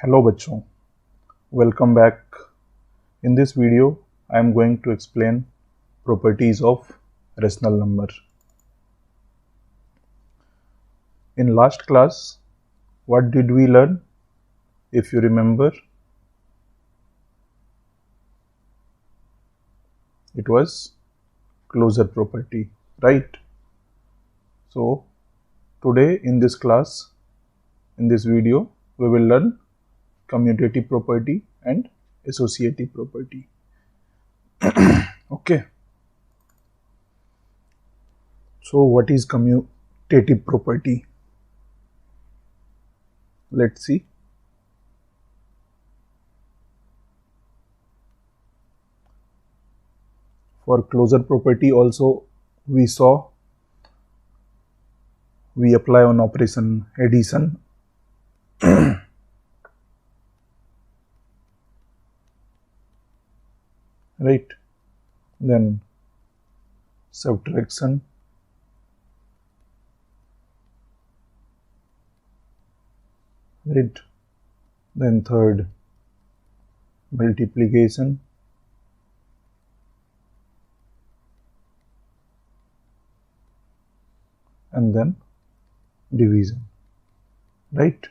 Hello बच्चों, welcome back. In this video, I am going to explain properties of rational number. In last class, what did we learn? If you remember, it was closure property, right? So today in this class, in this video, we will learn commutative property and associative property. Okay. So what is commutative property? Let's see. For closure property also we saw we apply on operation addition. Right, then subtraction, right, then third multiplication, and then division, right.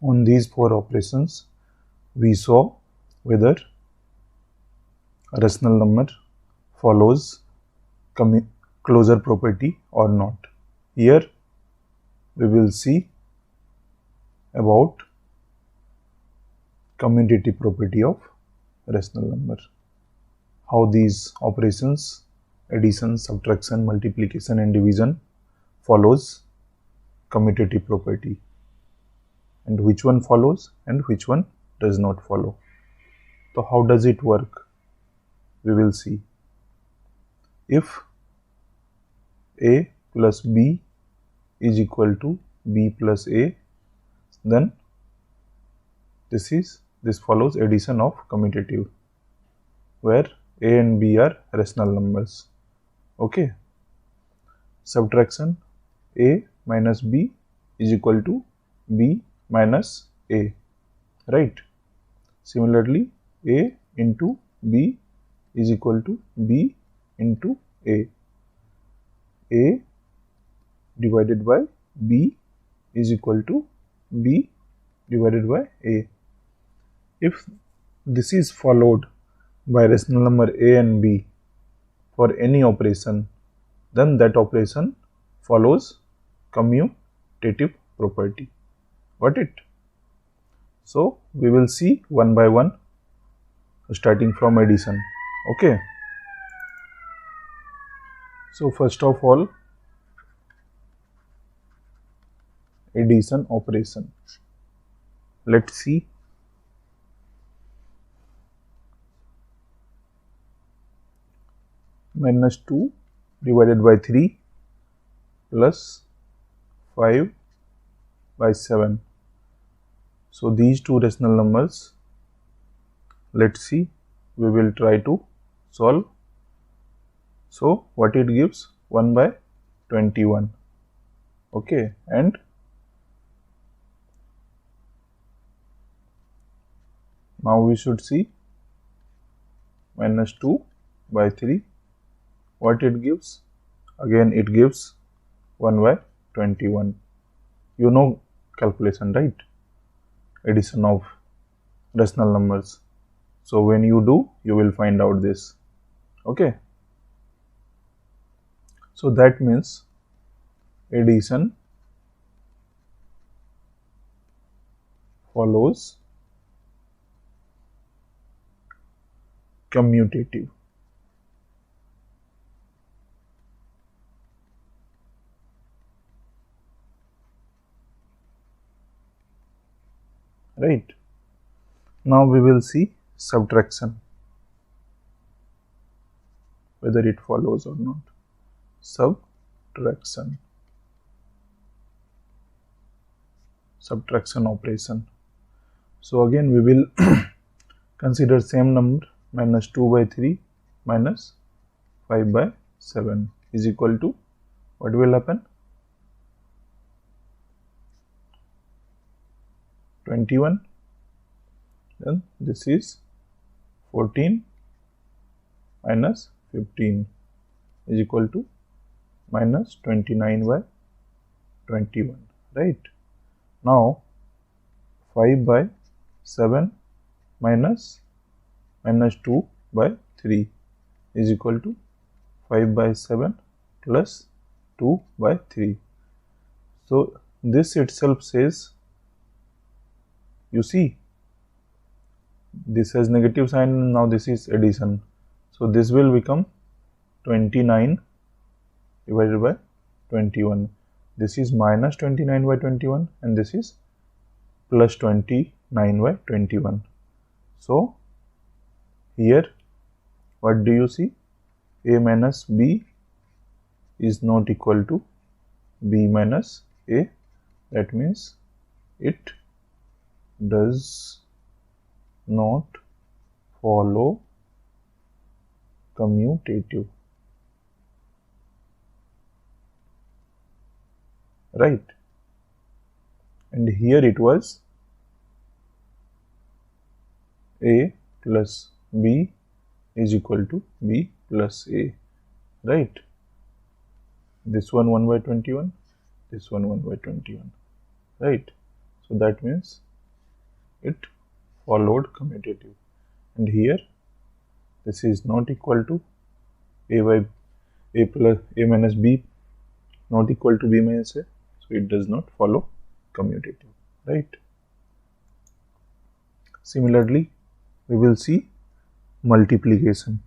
On these four operations we saw whether a rational number follows closure property or not. Here we will see about commutative property of rational number, how these operations addition, subtraction, multiplication and division follows commutative property, and which one follows and which one does not follow. So how does it work? We will see. If A plus B is equal to B plus A, then this follows addition of commutative, where A and B are rational numbers. Okay. Subtraction, A minus B is equal to B minus A, right. Similarly, A into B is equal to B into A. A divided by B is equal to B divided by A. If this is followed by rational number A and B for any operation, then that operation follows commutative property. Got it? So we will see one by one, starting from addition. Okay. So first of all, addition operation. Let's see. Minus 2 divided by 3 plus 5 by 7. So these two rational numbers, let's see, we will try to solve. So what it gives? 1 by 21. Okay, and now we should see minus 2 by 3. What it gives? Again it gives 1 by 21. You know calculation, right? Addition of rational numbers. So when you do, you will find out this. Okay. So that means addition follows commutative. Right. Now we will see subtraction, whether it follows or not. Subtraction operation. So again we will consider same number, minus 2 by 3 minus 5 by 7 is equal to, what will happen? 21, then this is 14 minus 15 is equal to minus 29 by 21, right? Now 5 by 7 minus 2 by 3 is equal to 5 by 7 plus 2 by 3. So this itself says, you see, this has negative sign, now this is addition. So this will become 29 divided by 21. This is minus 29 by 21 and this is plus 29 by 21. So here what do you see? A minus B is not equal to B minus A. That means it does not follow commutative, right? And here it was A plus B is equal to B plus A, right? This one 1 by 21, this one 1 by 21, right? So that means it followed commutative. And here this is not equal to A by A plus A minus B not equal to B minus A, so it does not follow commutative, right? Similarly, we will see multiplication.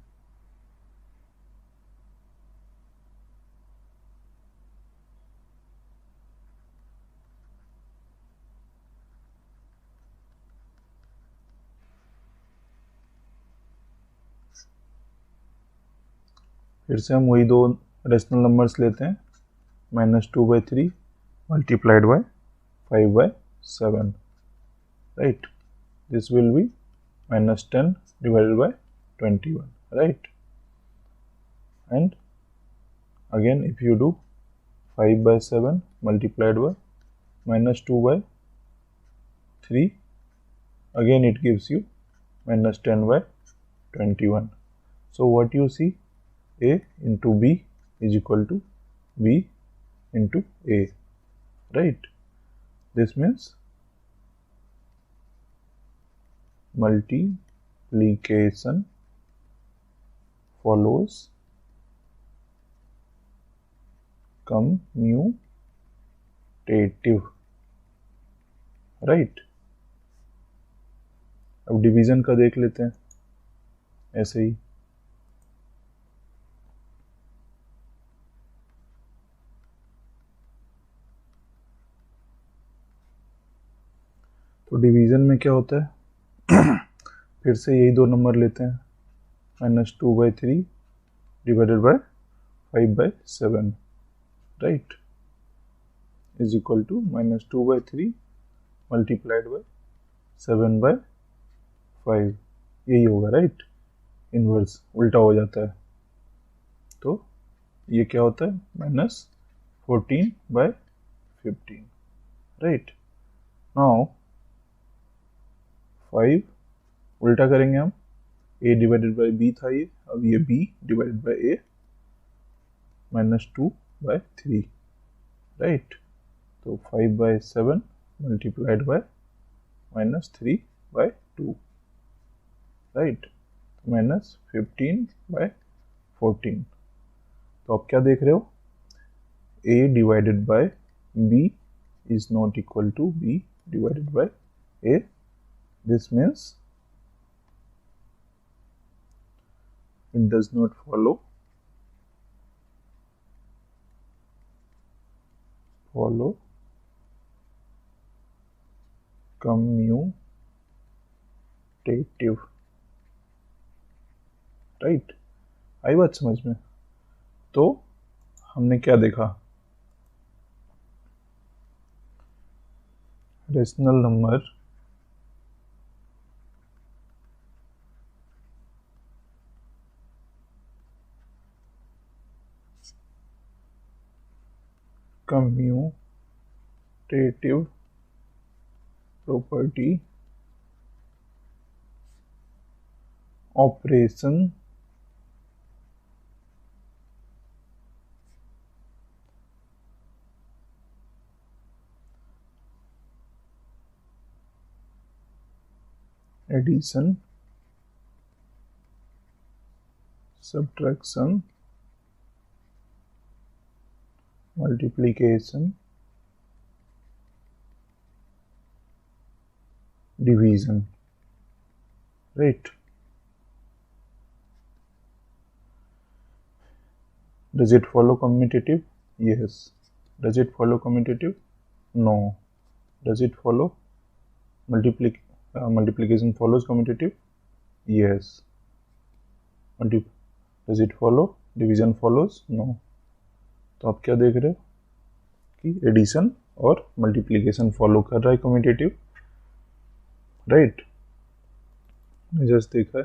फिर से हम वही दो rational numbers लेते हैं, minus 2 by 3 multiplied by 5 by 7, right? This will be minus 10 divided by 21, right? And again if you do 5 by 7 multiplied by minus 2 by 3, again it gives you minus 10 by 21. So what you see, A into B is equal to B into A, right? This means multiplication follows commutative, right? अब division का देख लेते हैं ऐसे ही। तो division में क्या होता है, फिर से यही दो नंबर लेते हैं, minus 2 by 3 divided by 5 by 7, right, is equal to minus 2 by 3 multiplied by 7 by 5, यही होगा, राइट? इनवर्स उल्टा हो जाता है, तो ये क्या होता है, माइनस 14 by 15, राइट? नाउ 5 उल्टा करेंगे हम, a डिवाइडेड बाई b था ये, अब ये b divided by a, minus 2 by 3, right? तो 5 by 7 multiplied by minus 3 by 2, right? Minus 15 by 14। तो आप क्या देख रहे हो, a divided by b is not equal to b divided by a. This means it does not follow commutative, right? आई बात समझ में? तो हमने क्या देखा, rational number commutative property operation addition, subtraction, multiplication, division, right? Does it follow commutative? Yes. Does it follow commutative? No. Does it follow multiplication follows commutative? Yes. Does it follow division follows? No. तो आप क्या देख रहे हो कि addition और multiplication follow कर रहा है कम्यूटेटिव, राइट? जस्ट देखा है,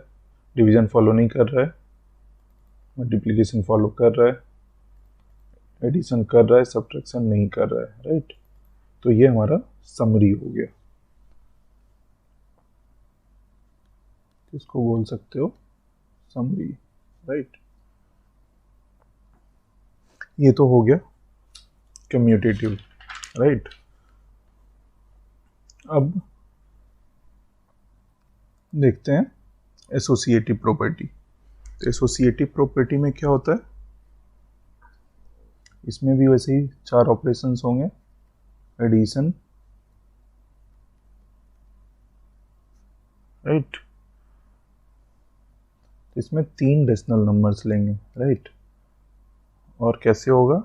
डिवीजन फॉलो नहीं कर रहा है, मल्टीप्लिकेशन फॉलो कर रहा है, एडिशन कर रहा है, सब्ट्रैक्शन नहीं कर रहा है, राइट? तो ये हमारा समरी हो गया, इसको बोल सकते हो समरी, राइट? ये तो हो गया कम्यूटेटिव, राइट? अब देखते हैं एसोसिएटिव प्रॉपर्टी। तो एसोसिएटिव प्रॉपर्टी में क्या होता है, इसमें भी वैसे ही 4 ऑपरेशंस होंगे, एडिशन, राइट? इसमें 3 डेसिमल नंबर्स लेंगे, राइट? और कैसे होगा,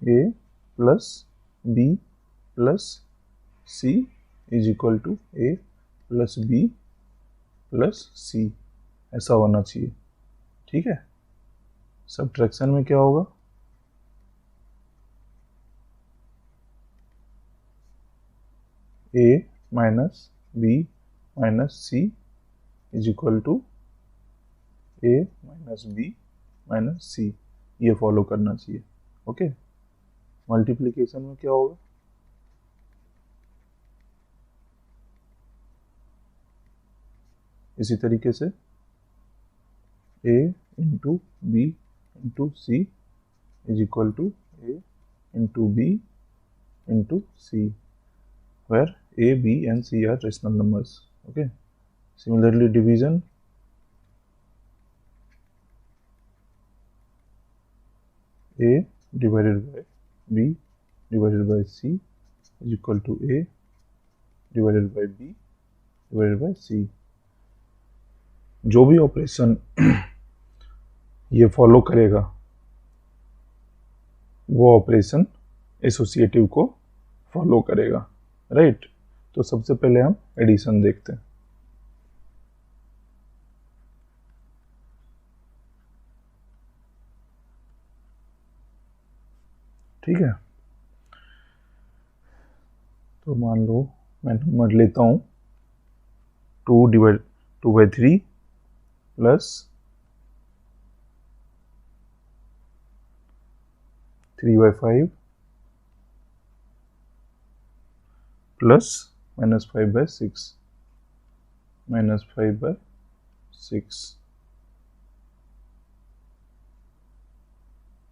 a plus b plus c is equal to a plus b plus c, ऐसा होना चाहिए, ठीक है? सब्ट्रैक्शन में क्या होगा, a minus b minus c is equal to a minus b minus c, ये फॉलो करना चाहिए, ओके? मल्टीप्लिकेशन में क्या होगा, इसी तरीके से a into B into C is equal to a into B into C, where a, b and c are rational numbers, okay? Similarly division, a divided by b divided by c is equal to a divided by b divided by c। जो भी operation ये follow करेगा वो operation associative को follow करेगा, right? तो सबसे पहले हम एडिशन देखते हैं, ठीक है? तो मान लो मैं नंबर लेता हूँ 2/3 प्लस 3/5 प्लस -5/6 -5/6,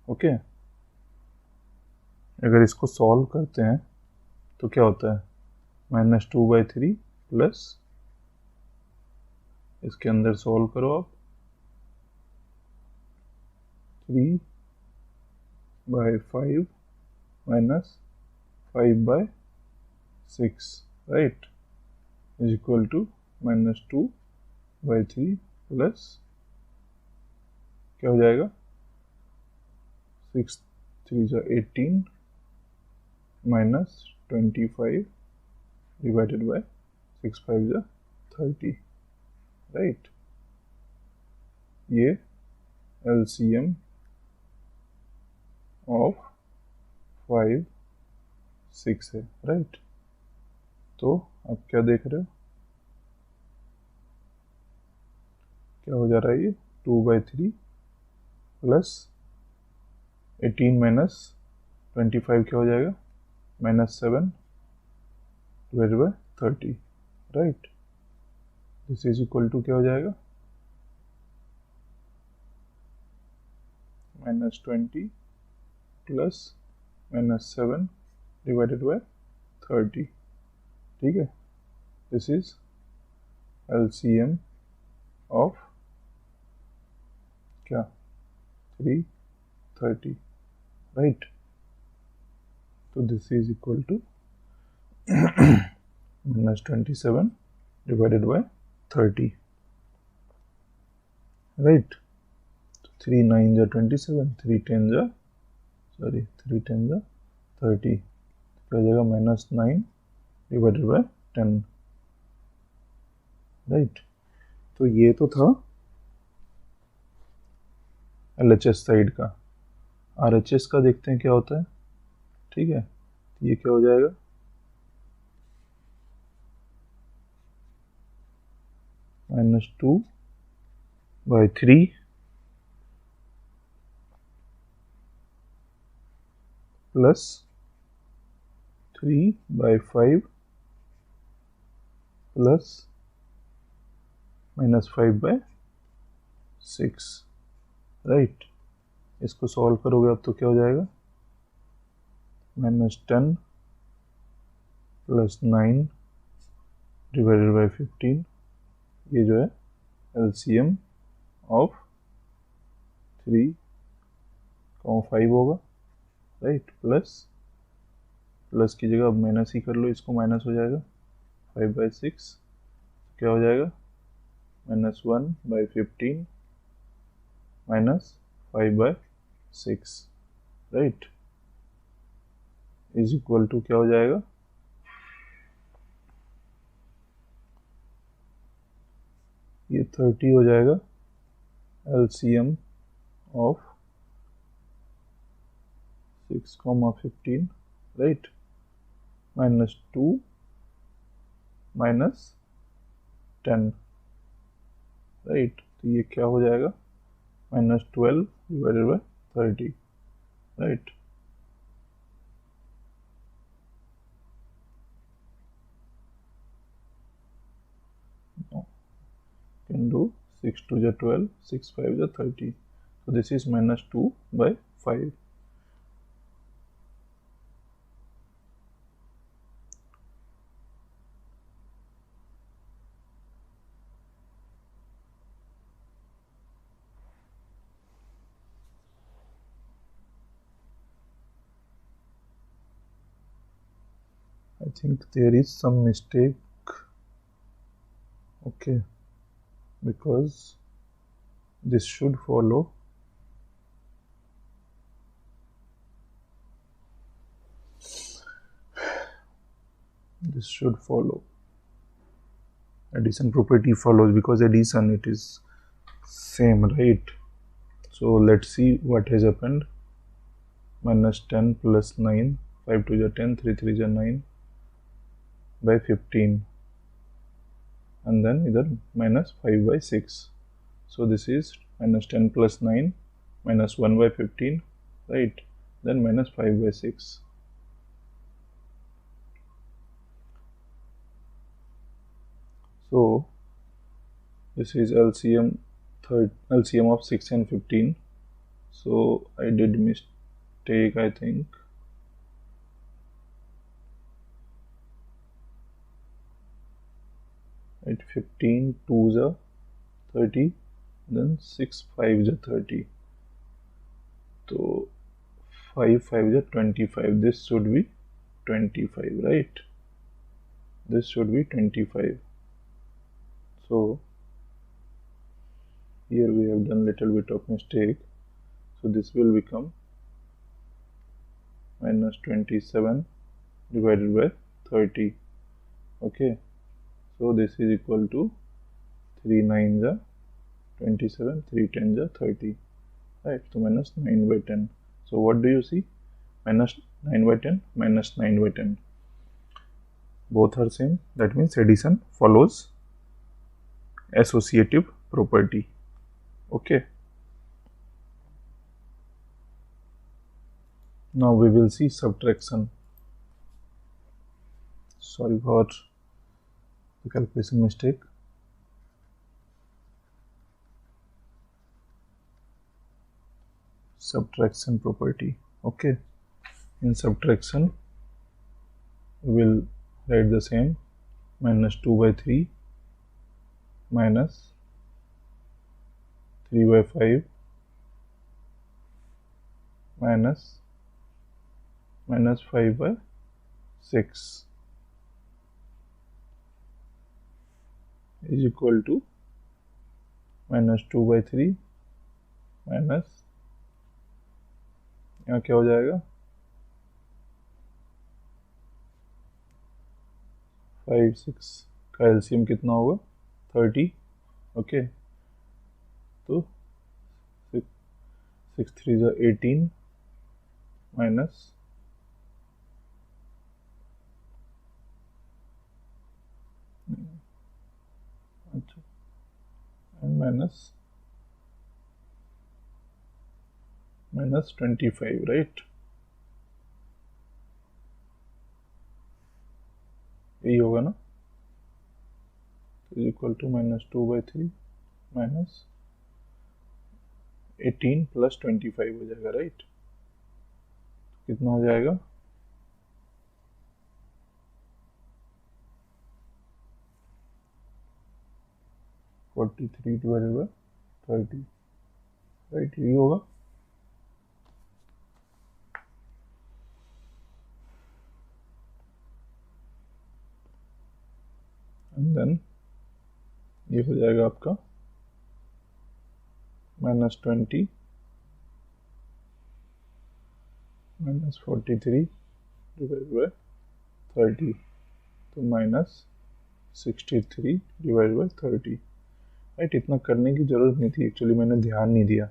ओके? अगर इसको सॉल्व करते हैं तो क्या होता है, -2/3 प्लस, इसके अंदर सॉल्व करो आप, 3/5 minus 5/6, right? Is equal to -2/3 plus क्या हो जाएगा, 6 3 18 माइनस 25 डिवाइडेड बाय 6 5 30, राइट? ये LCM ऑफ 5 6 है, राइट? तो आप क्या देख रहे हो, क्या हो जा रहा है, ये 2/3 प्लस 18 माइनस 25 क्या हो जाएगा, -7 divided by 30, right. This is equal to क्या हो जाएगा, -20 प्लस -7 डिवाइडेड बाय 30, ठीक है। दिस इज LCM ऑफ क्या 330, राइट। तो this is equal to -27 divided by 30, right. 3 9 जा 27, 3 10 जा 30, क्या हो जाएगा -9 डिवाइडेड बाय 10, राइट। तो ये तो था LHS साइड का। RHS का देखते हैं क्या होता है, ठीक है। तो ये क्या हो जाएगा, -2/3 प्लस 3/5 प्लस -5/6, राइट। इसको सॉल्व करोगे अब तो क्या हो जाएगा, -10 प्लस 9 डिवाइडेड बाई 15, ये जो है LCM ऑफ 3,5 होगा, राइट। प्लस की जगह अब माइनस ही कर लो, इसको माइनस हो जाएगा 5/6, क्या हो जाएगा -1/15 -5/6, राइट, इज इक्वल टू क्या हो जाएगा, ये 30 हो जाएगा LCM ऑफ 6,15, राइट, -2 -10, राइट। तो ये क्या हो जाएगा, -12 divided by 30, right. Can do 6 2 is 12, 6 5 is 30. So this is -2/5. I think there is some mistake, okay, because this should follow addition property follows, because addition it is same, right. So let's see what has happened. -10 plus 9, 5 2 is 10, 3 3 is 9 by 15, and then either -5/6. So this is -10 plus 9 -1/15, right, then -5/6. So this is LCM of 6 and 15. So I did mistake, I think. Right, 15 2s are 30, then 6 5s are 30. So 5 5s are 25. This should be 25, right? This should be 25. So here we have done little bit of mistake. So this will become -27 divided by 30. Okay. So this is equal to 3 9s are 27, 3 10s are 30. Right. So -9/10. So what do you see? -9/10, -9/10. Both are same. That means addition follows associative property. Okay. Now we will see subtraction. sorry for the calculation mistake. Subtraction property. Okay, in subtraction we will write the same, minus 2 by 3 minus 3 by 5 minus 5 by 6 is equal to minus 2 by 3 minus, यहाँ क्या हो जाएगा 5 6 का LCM कितना होगा 30. Okay, तो 6 3 जा 18 minus अच्छा एंड माइनस 25, राइट. यही होगा ना, equal to minus 2 by 3 minus 18 plus 25 हो जाएगा, राइट. कितना हो जाएगा 43 divided by 30, राइट. यही होगा. एंड देन ये हो जाएगा आपका -20 minus 43 divided by 30, तो -63 divided by 30, राइट. इतना करने की ज़रूरत नहीं थी एक्चुअली, मैंने ध्यान नहीं दिया.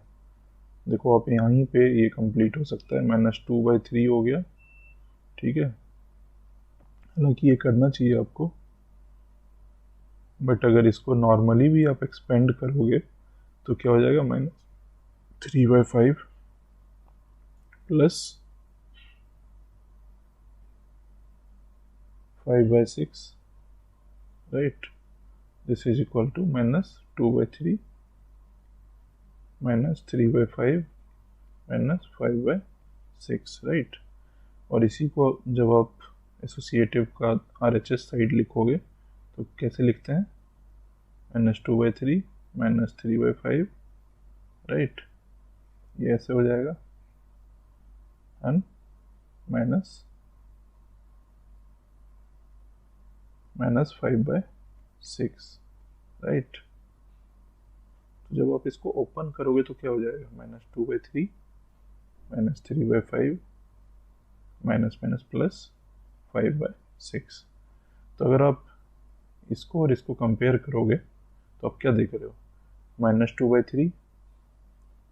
देखो आप यहीं पे ये कंप्लीट हो सकता है, -2 by 3 हो गया, ठीक है. हालांकि ये करना चाहिए आपको, बट अगर इसको नॉर्मली भी आप एक्सपेंड करोगे तो क्या हो जाएगा -3 by 5 plus 5 by 6, right. This is equal to -2 by 3 -3 by 5 -5 by 6, right. और इसी को जब आप एसोसिएटिव का RHS साइड लिखोगे तो कैसे लिखते हैं, -2 by 3 -3 by 5, राइट. ये ऐसे हो जाएगा एंड -5 by 6, राइट. तो जब आप इसको ओपन करोगे तो क्या हो जाएगा, -2 by 3 -3 by 5 minus plus 5 by 6. तो अगर आप इसको और इसको कंपेयर करोगे तो आप क्या देख रहे हो, -2 by 3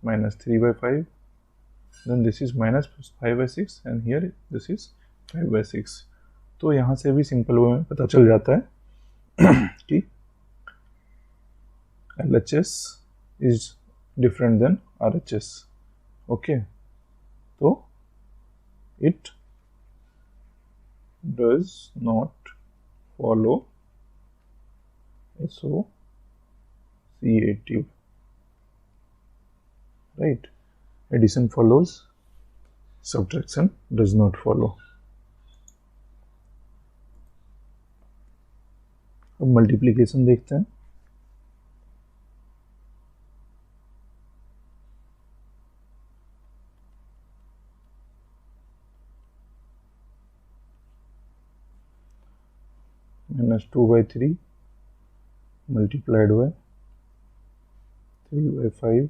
-3 by 5, then this is -5 by 6 and here this is 5 by 6. तो यहाँ से भी सिंपल वे में पता चल जाता है कि LHS is different then RHS. Okay, तो it does not follow associative, right. Addition follows, subtraction does not follow. अब मल्टीप्लिकेशन देखते हैं. -2 by 3 multiplied by 3 by 5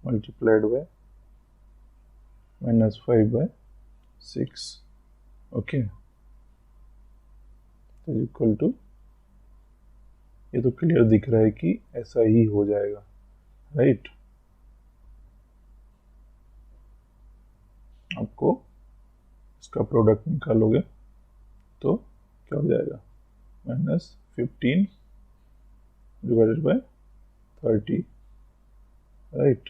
multiplied by -5 by 6, okay. तो इक्वल टू, ये तो क्लियर दिख रहा है कि ऐसा ही हो जाएगा, राइट. आपको इसका प्रोडक्ट निकालोगे तो क्या हो जाएगा, -15 डिवाइडेड बाय 30, राइट.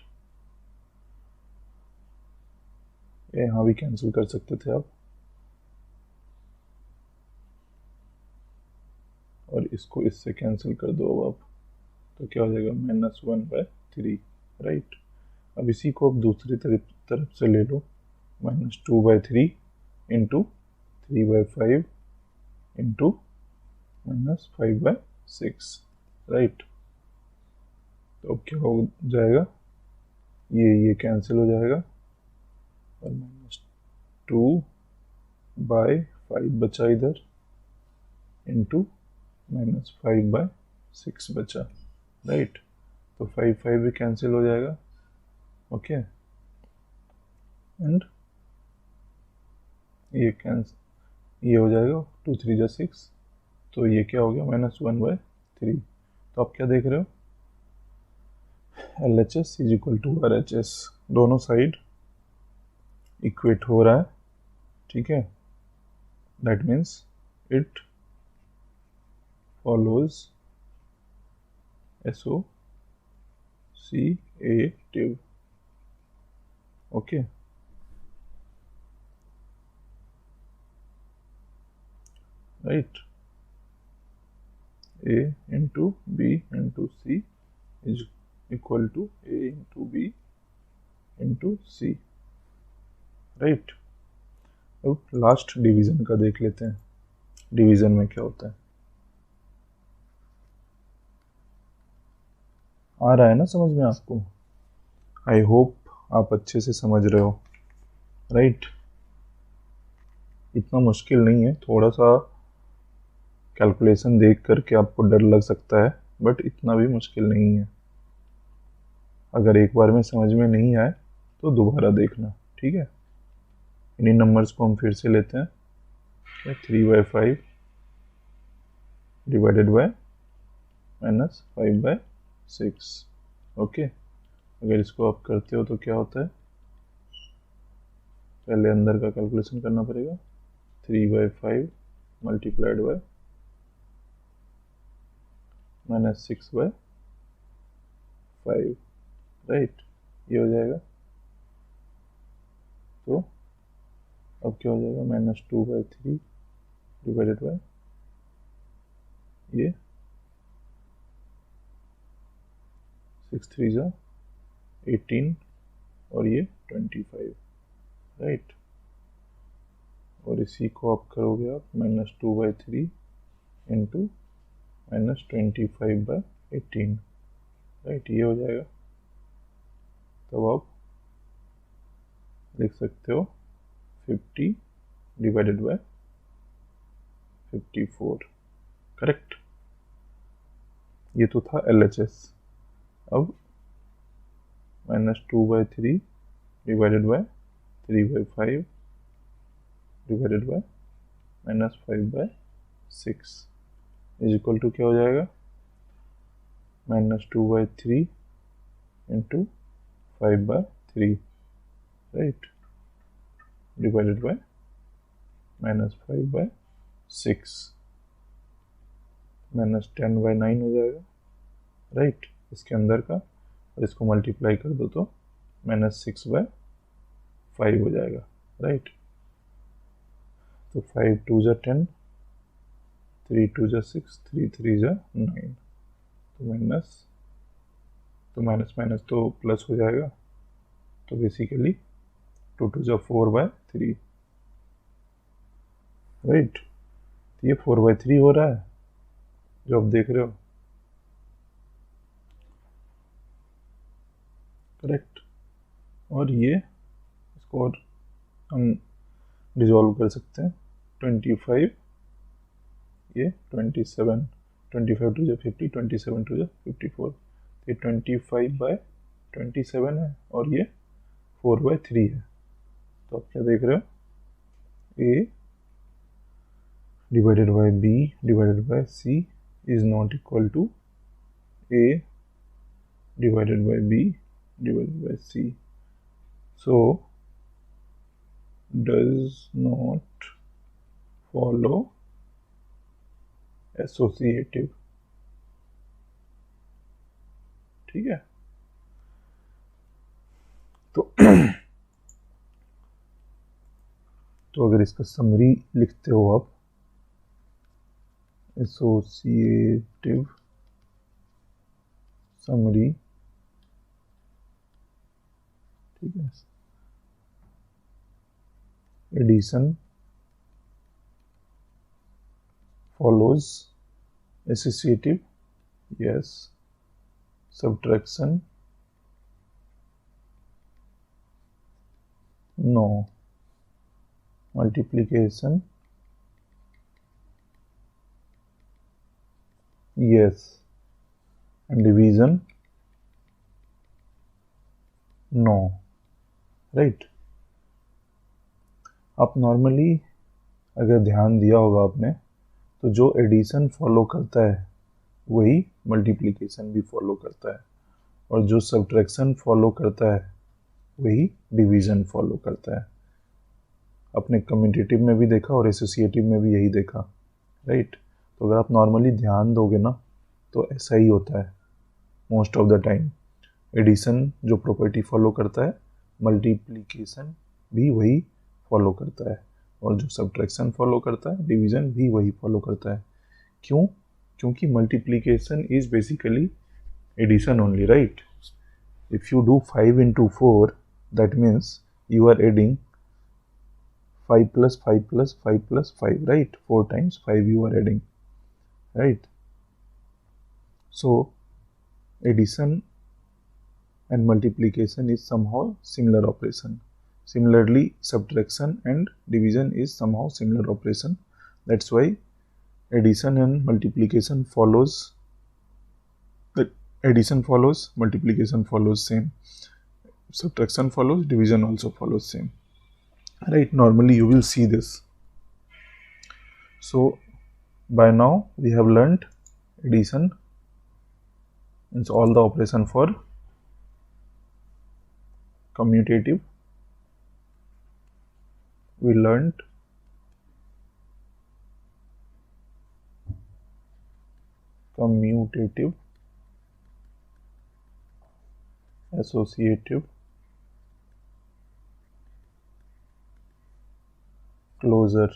यहाँ भी कैंसिल कर सकते थे आप. इसको इससे कैंसिल कर दो अब आप, तो क्या हो जाएगा -1/3, राइट। अब इसी को अब दूसरी तरफ से ले लो, -2/3 इंटू 3/5 इंटू -5/6, राइट। तो अब क्या हो जाएगा, ये कैंसिल हो जाएगा और -2/5 बचा इधर इंटू -5/6 बचा, राइट। तो 5 भी कैंसिल हो जाएगा, ओके। एंड ये हो जाएगा 2 3 6, तो ये क्या हो गया -1/3। तो आप क्या देख रहे हो, LHS is equal to RHS, दोनों साइड इक्वेट हो रहा है, ठीक है। That means it follows associative, okay. Right, A into B into C is equal to A into B into C, right. अब लास्ट डिवीजन का देख लेते हैं, डिवीजन में क्या होता है। आ रहा है ना समझ में आपको? आई होप आप अच्छे से समझ रहे हो, राइट। इतना मुश्किल नहीं है, थोड़ा सा कैलकुलेशन देख करके आपको डर लग सकता है, बट इतना भी मुश्किल नहीं है। अगर एक बार में समझ में नहीं आए तो दोबारा देखना, ठीक है। इन्हीं नंबर्स को हम फिर से लेते हैं, 3/5 डिवाइडेड बाय -5/6, ओके। अगर इसको आप करते हो तो क्या होता है, पहले अंदर का कैलकुलेशन करना पड़ेगा, 3/5 मल्टीप्लाइड बाय -6/5, राइट। ये हो जाएगा, तो अब क्या हो जाएगा, -2/3 डिवाइडेड बाय ये 6 3 जा 18 और ये 25, राइट। और इसी को आप करोगे आप -2/3 इंटू -25/18, राइट। ये हो जाएगा, तब आप लिख सकते हो 50 डिवाइडेड बाय 54, करेक्ट। ये तो था LHS। अब -2/3 divided by 3/5 divided by -5/6 is equal to क्या हो जाएगा, -2/3 इंटू 5/3, राइट, डिवाइडेड बाय -5/6, -10/9 हो जाएगा, राइट। इसके अंदर का, और इसको मल्टीप्लाई कर दो तो -6/5 हो जाएगा, राइट। तो 5 2 जा 10, 3 2 जा 6, 3 3 जा 9, तो माइनस माइनस तो प्लस हो जाएगा, तो बेसिकली 2 2 जा 4/3, राइट। तो ये 4/3 हो रहा है जो आप देख रहे हो, करेक्ट। और ये इसको और हम डिजॉल्व कर सकते हैं, 25 ये 27, 25 2 जा 50, 27 2 जा 54, ये 25/27 है और ये 4/3 है। तो आप क्या देख रहे हो, A divided by B divided by C is not equal to A divided by B divided by C. So does not follow associative, ठीक है। तो अगर इसका समरी लिखते हो आप, associative summary, ठीक है, addition follows associative, yes, subtraction, no, multiplication, yes, and division, no, right? आप नॉर्मली अगर ध्यान दिया होगा आपने, तो जो एडिशन फॉलो करता है वही मल्टीप्लिकेशन भी फॉलो करता है, और जो सब्ट्रैक्शन फॉलो करता है वही डिवीजन फॉलो करता है। अपने कम्यूटेटिव में भी देखा और एसोसिएटिव में भी यही देखा, राइट? तो अगर आप नॉर्मली ध्यान दोगे ना, तो ऐसा ही होता है most of the time. Addition जो प्रॉपर्टी फॉलो करता है, मल्टीप्लिकेशन भी वही फॉलो करता है, और जो सब्ट्रैक्शन फॉलो करता है, डिवीजन भी वही फॉलो करता है। क्यों? क्योंकि multiplication is basically addition only, right? If you do 5 into 4, that means you are adding 5 plus 5 plus 5 plus 5, right? 4 times 5 you are adding, right? So addition and multiplication is somehow similar operation. Similarly, subtraction and division is somehow similar operation. That's why addition and multiplication follows, addition follows, multiplication follows same, subtraction follows, division also follows same, right? Normally you will see this. So by now we have learned addition, it's all the operation for commutative. We learned commutative, associative, closure,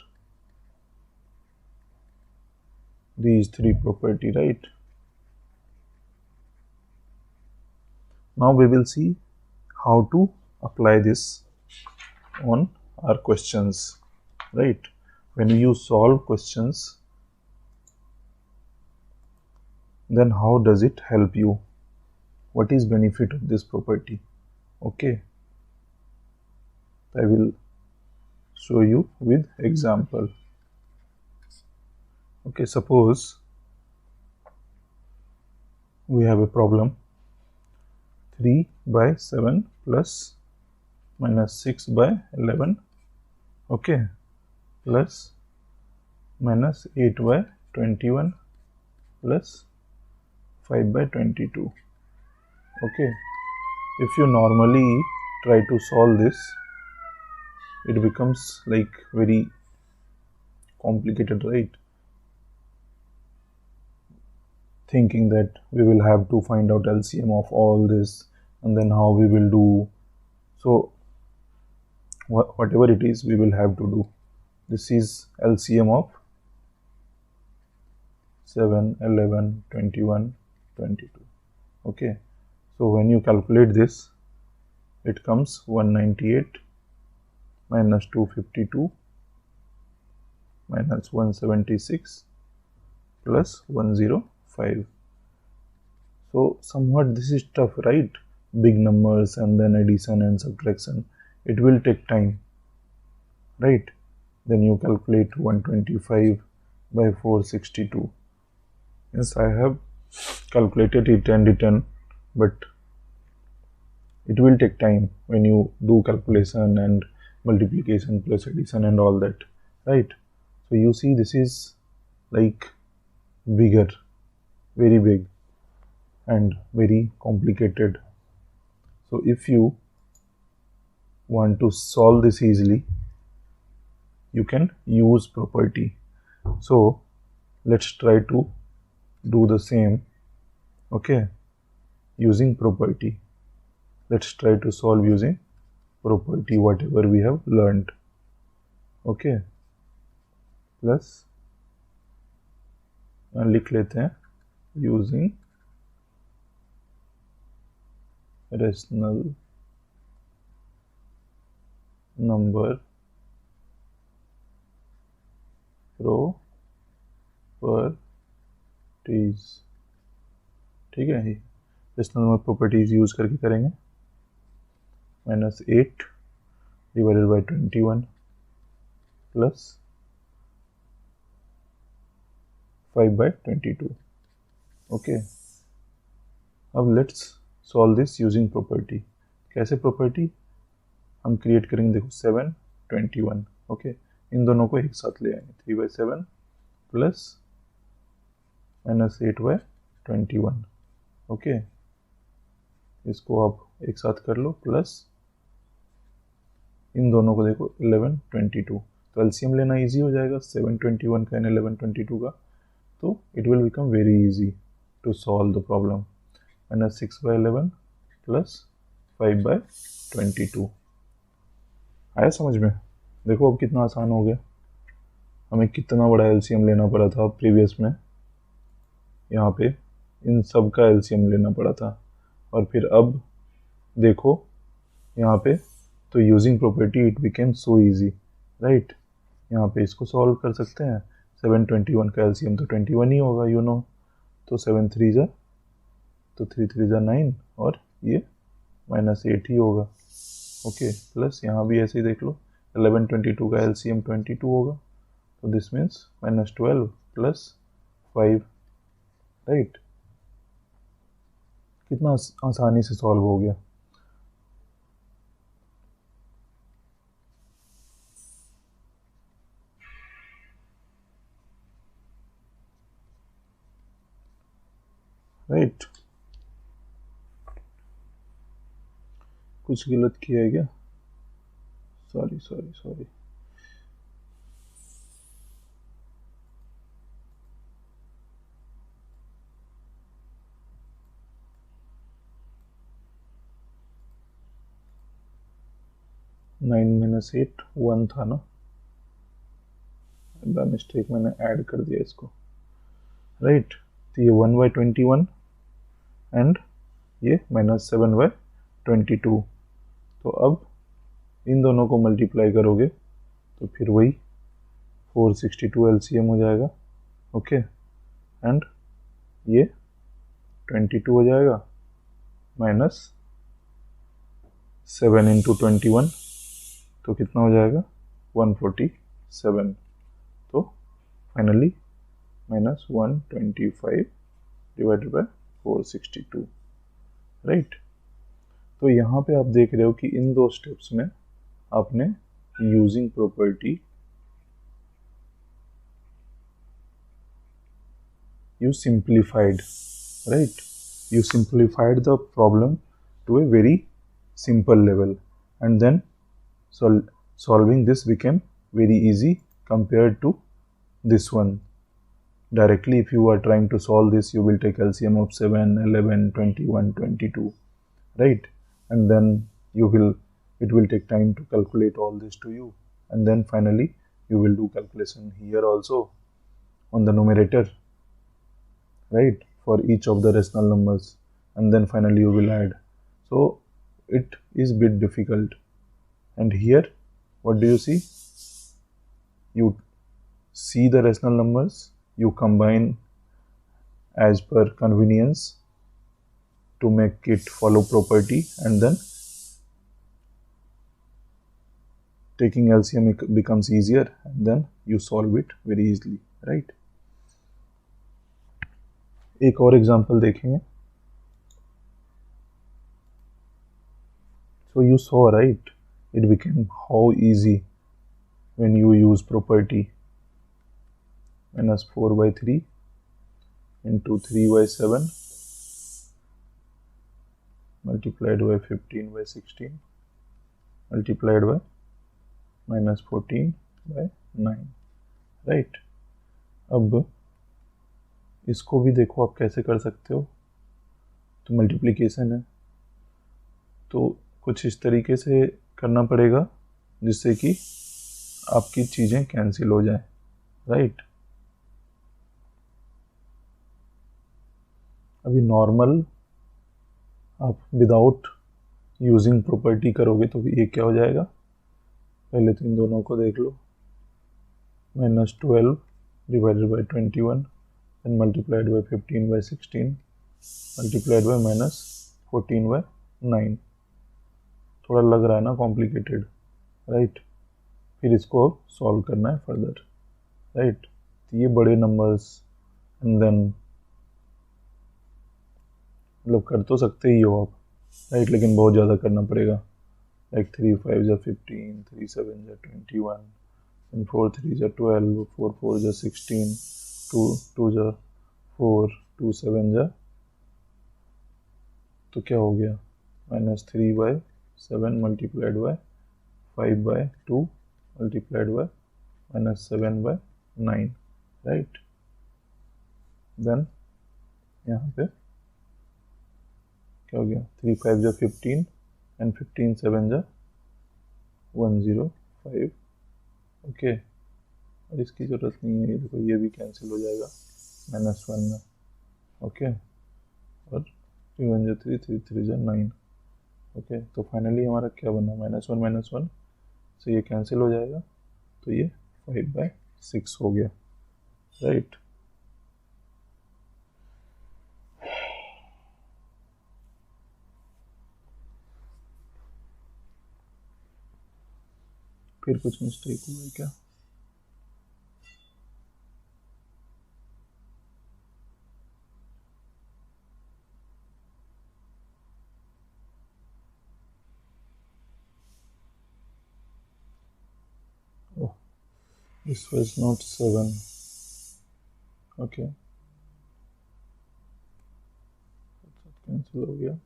these three property, right? Now we will see how to apply this on our questions, right? When you solve questions, then how does it help you? What is benefit of this property? Okay, I will show you with example. Okay, suppose we have a problem 3 by 7 plus minus 6 by 11, okay, plus minus 8 by 21 plus 5 by 22. Okay, if you normally try to solve this, it becomes like very complicated, right? Thinking that we will have to find out LCM of all this, and then how we will do. So whatever it is, we will have to do. This is LCM of 7, 11, 21, 22. Okay, so when you calculate this, it comes 198 minus 252 minus 176 plus 105. So somewhat this is tough, right? Big numbers and then addition and subtraction. It will take time, right? Then you calculate 125 by 462. Yes, I have calculated it and written, but it will take time when you do calculation and multiplication plus addition and all that, right? So you see this is like bigger, very big and very complicated. So if you want to solve this easily, you can use property. So let's try to do the same, okay, using property. Let's try to solve using property, whatever we have learned, okay, plus लिख लेते हैं using rational number properties. ठीक है, ये rational number properties use करके करेंगे। -8 divided by 21 plus 5/22। Okay, अब let's solve this using property. कैसे प्रॉपर्टी हम क्रिएट करेंगे, देखो 7 21। ओके, इन दोनों को एक साथ ले आएंगे, 3/7 प्लस -8/21। ओके, इसको आप एक साथ कर लो, प्लस इन दोनों को देखो 11 22। तो एलसीएम लेना इजी हो जाएगा 7 21 का एंड 11 22 का, तो it will become very easy to solve the problem. -6/11 प्लस 5/22 आया समझ में? देखो अब कितना आसान हो गया, हमें कितना बड़ा एलसीएम लेना पड़ा था प्रीवियस में, यहाँ पे इन सब का एलसीएम लेना पड़ा था, और फिर अब देखो यहाँ पे तो using property it became so easy, right. यहाँ पे इसको सॉल्व कर सकते हैं, 7 21 का एलसीएम तो 21 ही होगा, यू नो, तो 7 3 जा तो 3 3 जा 9 और ये -8 ही होगा। ओके, प्लस यहाँ भी ऐसे ही देख लो, 11 22 का एलसीएम 22 होगा, तो दिस मीन्स -12 प्लस 5, राइट। कितना आसानी से सॉल्व हो गया। राइट, कुछ गलत किया है क्या? Sorry sorry sorry. -9 - 8 1 था ना, बाय मिस्टेक मैंने ऐड कर दिया इसको, राइट। तो ये 1/21 एंड ये -7/22। तो अब इन दोनों को मल्टीप्लाई करोगे तो फिर वही 462 एलसीएम हो जाएगा। ओके, एंड ये 22 हो जाएगा, -7 × 21 तो कितना हो जाएगा 147। तो फाइनली -125 डिवाइडेड बाय 462, राइट। तो यहाँ पे आप देख रहे हो कि इन दो स्टेप्स में आपने using property you simplified, right? You simplified the problem to a very simple level, and then solving this became very easy compared to this one. Directly if you are trying to solve this, you will take LCM of 7 11 21 22, right? And then it will take time to calculate all this to you, and then finally you will do calculation here also on the numerator, right, for each of the rational numbers, and then finally you will add. So it is bit difficult. And here what do you see? You see the rational numbers, you combine as per convenience to make it follow property, and then taking LCM becomes easier, and then you solve it very easily, right? एक और example देखेंगे। So you saw, right, it became how easy when you use property. -4/3 into 3/7 multiplied by 15/16 multiplied by -14/9, right। अब इसको भी देखो आप कैसे कर सकते हो। तो मल्टीप्लिकेशन है, तो कुछ इस तरीके से करना पड़ेगा जिससे कि आपकी चीज़ें कैंसिल हो जाए, राइट। अभी नॉर्मल आप विदाउट यूजिंग प्रॉपर्टी करोगे तो ये क्या हो जाएगा, पहले तो इन दोनों को देख लो, -12 divided by 21 and multiplied by 15/16 multiplied by -14/9। थोड़ा लग रहा है ना कॉम्प्लिकेटेड, राइट। फिर इसको सॉल्व करना है फर्दर, राइट। तो ये बड़े नंबर्स एंड देन मतलब कर तो सकते ही हो आप, राइट, लेकिन बहुत ज़्यादा करना पड़ेगा। लाइक 3 5 जा 15, 3 7 जा 21 एंड 4 3 जा 12, 4 4 जा 16, 2 2 जा 4, 2 7 जा, तो क्या हो गया, -3/7 multiplied by 5/2 multiplied by -7/9, right. Then यहाँ पे क्या हो गया, 3 5 जा 15 एंड 15 7 जा 105, ओके। और इसकी ज़रूरत नहीं है, देखो ये भी कैंसिल हो जाएगा -1 में, ओके। और 3 1 जा 3, 3 3 जा 9, ओके। तो फाइनली हमारा क्या बना, -1 से ये कैंसिल हो जाएगा, तो ये 5/6 हो गया, राइट। फिर कुछ मिस्टेक हुआ है क्या? Oh, this was not 7, okay, cancel हो गया।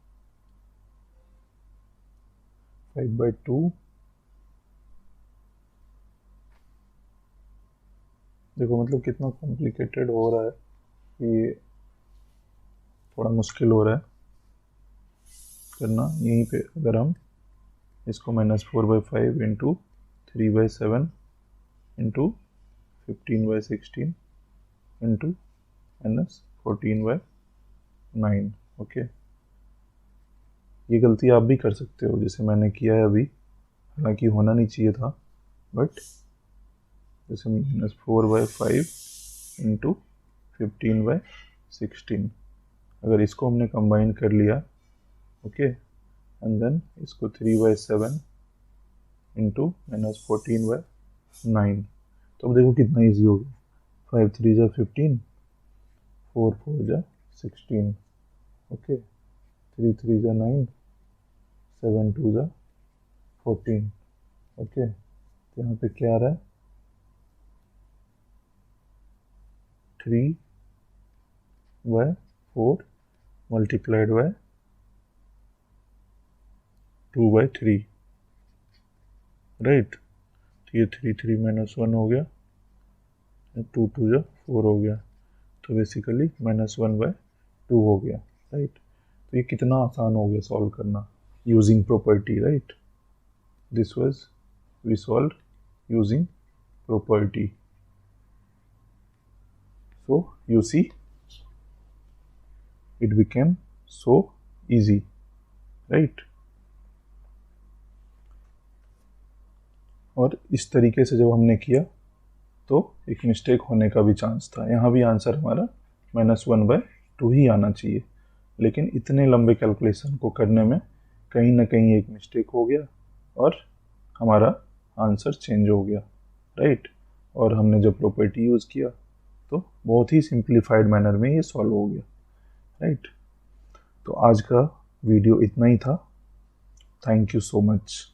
5/2, देखो मतलब कितना कॉम्प्लिकेटेड हो रहा है, ये थोड़ा मुश्किल हो रहा है करना। यहीं पे अगर हम इसको -4/5 इंटू 3/7 इंटू 15/16 इंटू -14/9, ओके। ये गलती आप भी कर सकते हो जैसे मैंने किया है अभी, हालांकि होना नहीं चाहिए था, बट जैसे -4/5 इंटू 15/16, अगर इसको हमने कंबाइन कर लिया, ओके, एंड देन इसको 3/7 इंटू -14/9, तो अब देखो कितना इजी हो गया। 5 3 जा 15, 4 4 जा 16, ओके, 3 3 जा 9, 7 2 जा 14, ओके। तो यहाँ पे क्या आ रहा है, 3/4 मल्टीप्लाइड बाय 2/3, राइट। तो ये 3 3 -1 हो गया, 2 2 जा 4 हो गया, तो बेसिकली -1/2 हो गया, राइट। तो ये कितना आसान हो गया सॉल्व करना using property, right. This was we solve using property, so you see it became so easy, right। और इस तरीके से जब हमने किया तो एक मिस्टेक होने का भी चांस था, यहाँ भी आंसर हमारा -1/2 ही आना चाहिए, लेकिन इतने लंबे कैलकुलेशन को करने में कहीं ना कहीं एक मिस्टेक हो गया और हमारा आंसर चेंज हो गया, राइट। और हमने जब प्रॉपर्टी यूज़ किया तो बहुत ही सिंप्लीफाइड मैनर में ये सॉल्व हो गया, राइट। तो आज का वीडियो इतना ही था, थैंक यू सो मच।